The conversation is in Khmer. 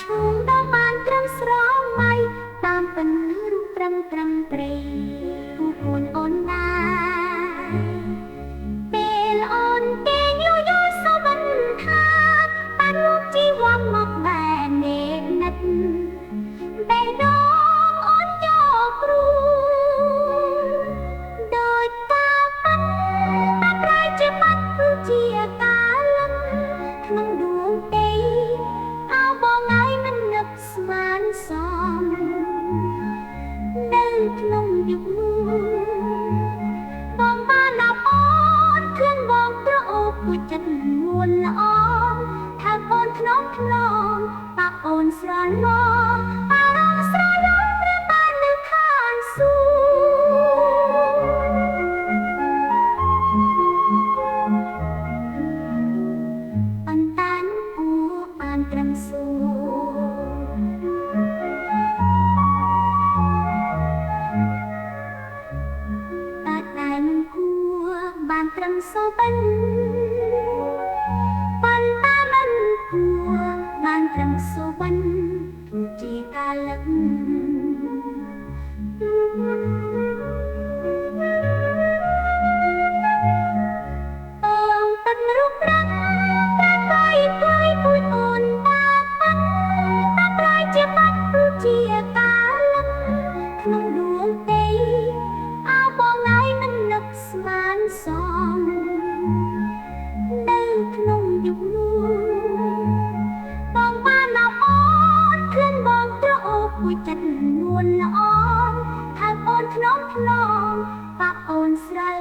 ឈូងដល់បានត្រឹមស្រមៃតាមពន្លឺរូបត្រឹមព្រៃពូកូនអូនណាពេលអូនគេងយូរសវណ្ណថាបានមកជីវ័ងមកបែនេនិតពេលដងអូនយកគ្រូដោយតាប៉ាត់តាប្រែជាបាត់គឺជាកាលឹមក្នុងដួងទេអោបងឯងមិននឹកស្មានសមនៅក្នុងយុគបងបានដល់អូនឃើញបងប្រអូបមួយចិត្តមួនល្អថាអូនធ្នមតាអូនស្រណមកអារម្មណ៍ស្រឡំព្រាបបាននៅខាងសួរអន្តានអួបានត្រឹមសួរតាតែមិនគួរបានត្រឹមសូបិនប៉ុន្តែមិនគួរបានត្រឹមសូបិនជាកាលឹកបងទឹករូបរងតែទៅពួយអូនតាប៉ាត់តាប្រែជាបាត់ជាកាលឹកក្នុងដួងទេអោបងឯងមិននឹកស្មានសមនៅក្នុងយុគបងបានដល់អូនឃើញបងត្រអូបមួយចិត្តនួនល្អថាអូនធ្នមតាអូនស្រ